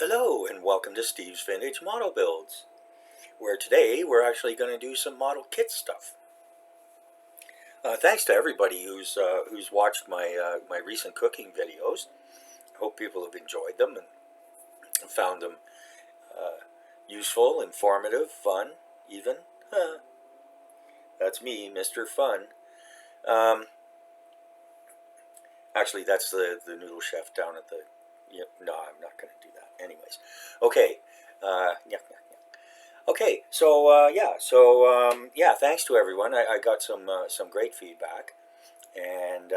Hello and welcome to Steve's Vintage Model Builds, where today we're actually going to do some model kit stuff. Thanks to everybody who's watched my recent cooking videos. I hope people have enjoyed them and found them useful, informative, fun, even. That's me, Mr. Fun. Actually, that's the noodle chef down at the... no, I'm not going to do that. Anyways, okay. Yeah. Okay, so yeah, thanks to everyone. I got some great feedback, and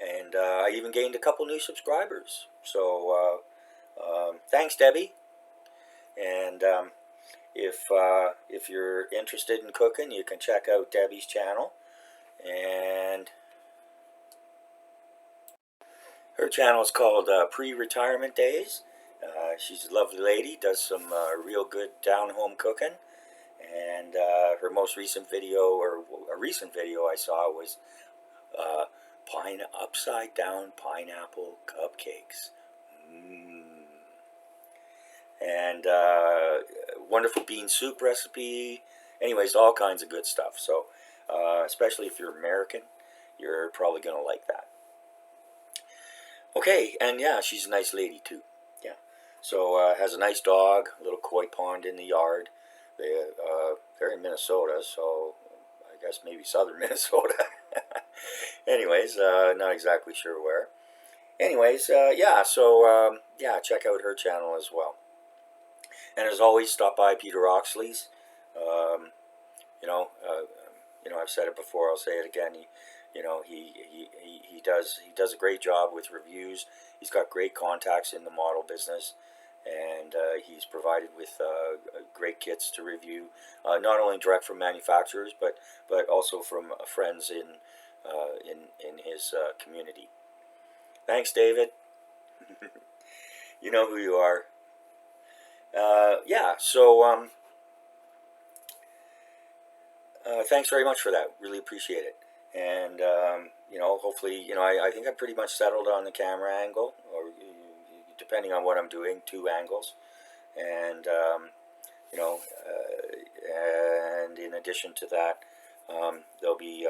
I even gained a couple new subscribers. So thanks, Debbie. And if you're interested in cooking, you can check out Debbie's channel, and her channel is called Pre-Retirement Days. She's a lovely lady, does some real good down-home cooking. And her most recent video, or a recent video I saw, was upside down pineapple cupcakes. And wonderful bean soup recipe. Anyways, all kinds of good stuff. So especially if you're American, you're probably going to like that. Okay, and yeah, she's a nice lady too. Yeah. So has a nice dog, a little koi pond in the yard. They're in Minnesota, so I guess maybe southern Minnesota. Anyways, not exactly sure where. Anyways, yeah, so yeah, check out her channel as well. And as always, stop by Peter Oxley's. I've said it before, I'll say it again. He does a great job with reviews. He's got great contacts in the model business, and he's provided with great kits to review, not only direct from manufacturers, but also from friends in his community. Thanks, David. You know who you are. Yeah, so thanks very much for that. Really appreciate it. And hopefully, I think I'm pretty much settled on the camera angle, or depending on what I'm doing, 2 angles. And and in addition to that, there'll be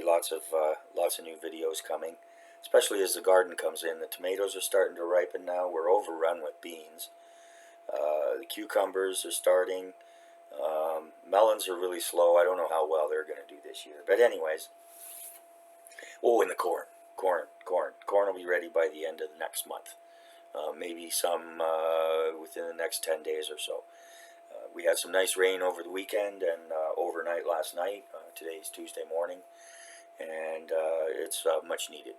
lots of new videos coming, especially as the garden comes in. The tomatoes are starting to ripen now. We're overrun with beans. The cucumbers are starting. Melons are really slow. I don't know how well they're going to do this year. But anyways, oh, and the corn will be ready by the end of the next month. Maybe some within the next 10 days or so. We had some nice rain over the weekend and overnight last night. Today's Tuesday morning, and it's much needed.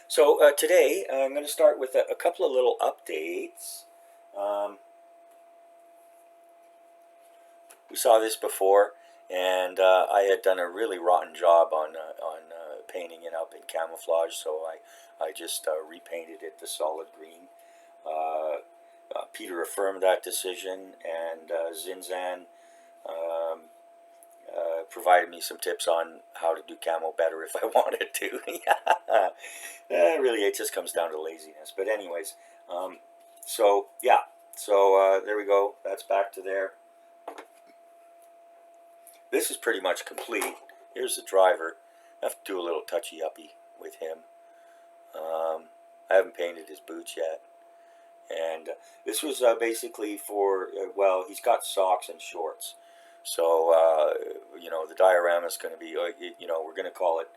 So today I'm going to start with a couple of little updates. We saw this before, and I had done a really rotten job on painting it up in camouflage, so I just repainted it the solid green. Peter affirmed that decision, and Zinzan provided me some tips on how to do camo better if I wanted to. Really, it just comes down to laziness. But anyways, so yeah, so there we go. That's back to there. This is pretty much complete. Here's the driver. I have to do a little touchy-uppy with him. I haven't painted his boots yet. And this was basically for, well, he's got socks and shorts. So, the diorama is going to be, we're going to call it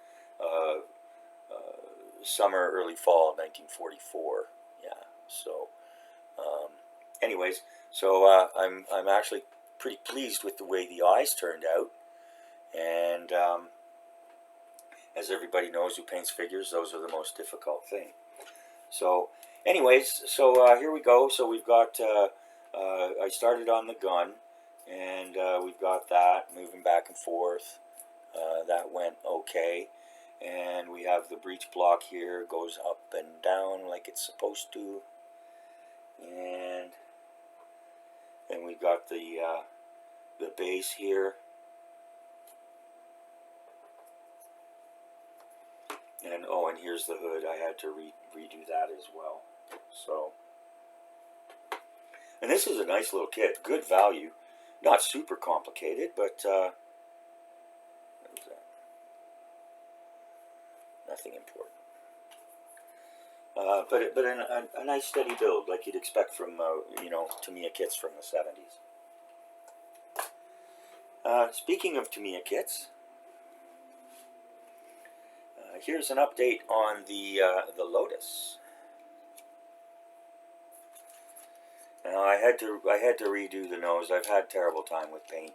summer, early fall of 1944. Yeah, so, anyways, so I'm actually pretty pleased with the way the eyes turned out. And as everybody knows who paints figures, those are the most difficult thing. So anyways, so here we go. So we've got, I started on the gun, and we've got that moving back and forth. That went okay. And we have the breech block here, goes up and down like it's supposed to. And then we've got the base here. And oh, and here's the hood. I had to redo that as well. So, and this is a nice little kit, good value, not super complicated, but what was that? Nothing important. But a nice steady build like you'd expect from Tamiya kits from the 70s. Speaking of Tamiya kits, here's an update on the Lotus. Now I had to redo the nose. I've had terrible time with paint,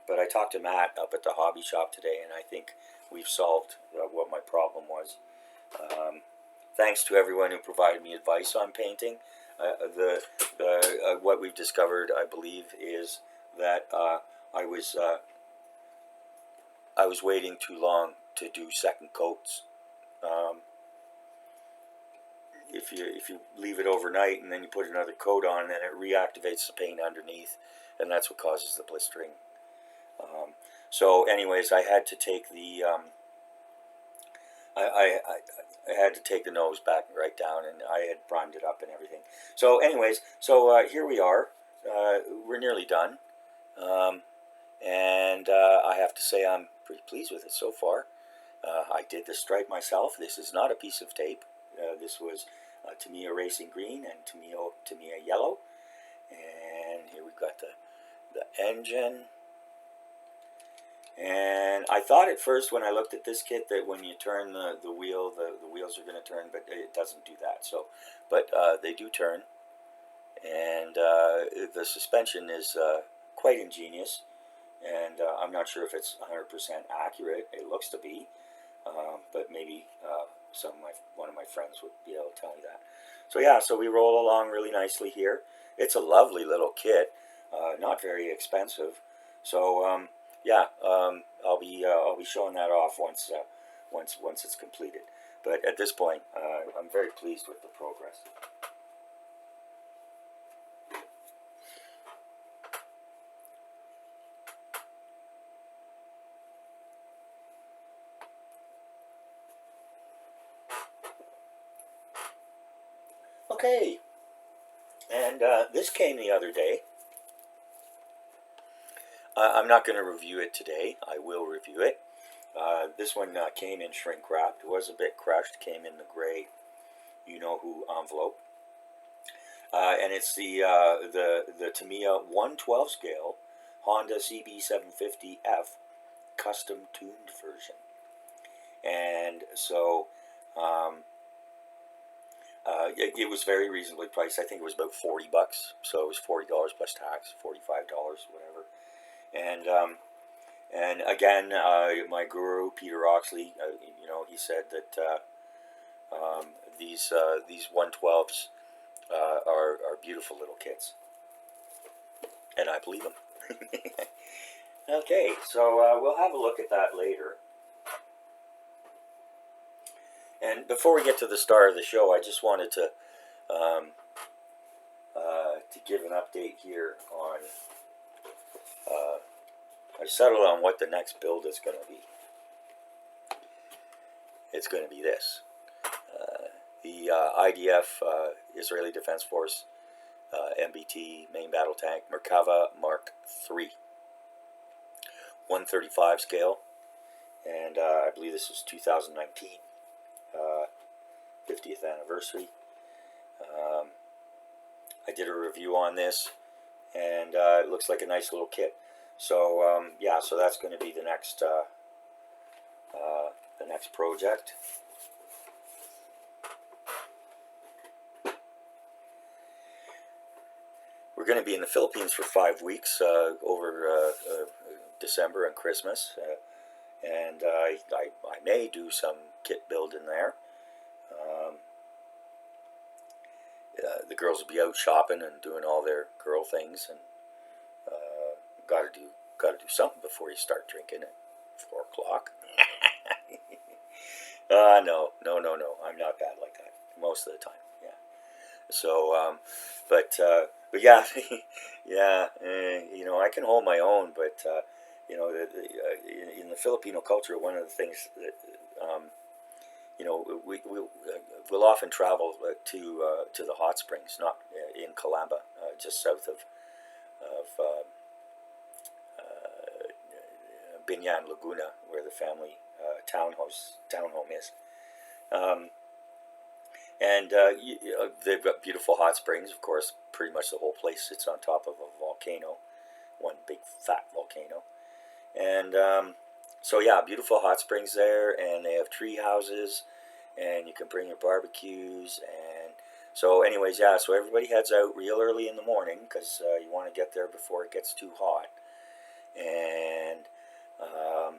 but I talked to Matt up at the hobby shop today, and I think we've solved what my problem was. Thanks to everyone who provided me advice on painting. What we've discovered, I believe, is that I was waiting too long to do second coats. If you leave it overnight and then you put another coat on, then it reactivates the paint underneath, and that's what causes the blistering. So, anyways, I had to take the I had to take the nose back right down, and I had primed it up and everything. So, anyways, here we are. We're nearly done, and I have to say I'm pretty pleased with it so far. I did the stripe myself. This is not a piece of tape. This was Tamiya Racing Green and Tamiya Yellow. And here we've got the engine. And I thought at first when I looked at this kit that when you turn the wheel, the wheels are going to turn, but it doesn't do that. So, but they do turn. And the suspension is quite ingenious. And I'm not sure if it's 100% accurate. It looks to be. But maybe one of my friends would be able to tell me that. So yeah, so we roll along really nicely here. It's a lovely little kit, not very expensive. So yeah, I'll be showing that off once it's completed. But at this point, I'm very pleased with the progress. Okay, and this came the other day. I'm not going to review it today. I will review it. This one came in shrink wrapped. It was a bit crushed. Came in the gray, you-know-who envelope. And it's the Tamiya 1/12 scale Honda CB750F custom tuned version. And so it was very reasonably priced. I think it was about $40, so it was $40 plus tax, $45, whatever. And again, my guru Peter Oxley, he said that these 1/12s are beautiful little kits, and I believe them. Okay, so we'll have a look at that later. And before we get to the start of the show, I just wanted to give an update here on. I settled on what the next build is going to be. It's going to be this: the IDF Israeli Defense Force MBT main battle tank Merkava Mark III, 135 scale, and I believe this was 2019. 50th anniversary. I did a review on this, and it looks like a nice little kit. So yeah, so that's going to be the next project. We're going to be in the Philippines for 5 weeks over December and Christmas, and I may do some kit building there. The girls will be out shopping and doing all their girl things, and gotta do something before you start drinking at 4 o'clock. No, I'm not bad like that most of the time. Yeah. So, but yeah, yeah. I can hold my own, but in the Filipino culture, one of the things that you know, we'll often travel to the hot springs, not in Calamba, just south of Binyan Laguna, where the family townhome is. Um, and they've got beautiful hot springs, of course. Pretty much the whole place sits on top of a volcano, one big fat volcano. And so yeah, beautiful hot springs there, and they have tree houses, and you can bring your barbecues. And so anyways, yeah, so everybody heads out real early in the morning, because you want to get there before it gets too hot. And um,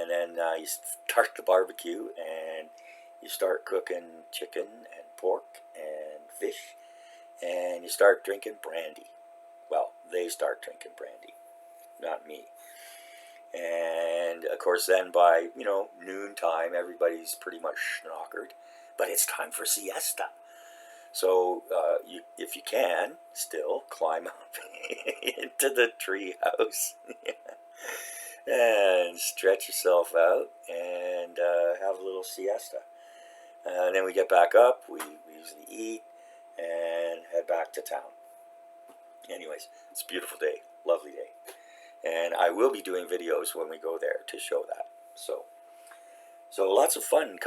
then you start the barbecue, and you start cooking chicken and pork and fish, and you start drinking brandy. Well, they start drinking brandy, not me. And of course, then by noontime, everybody's pretty much schnockered, but it's time for siesta. So if you can, still climb up into the tree house and stretch yourself out and have a little siesta. And then we get back up, we usually eat and head back to town. Anyways, it's a beautiful day, lovely day. And I will be doing videos when we go there to show that. So lots of fun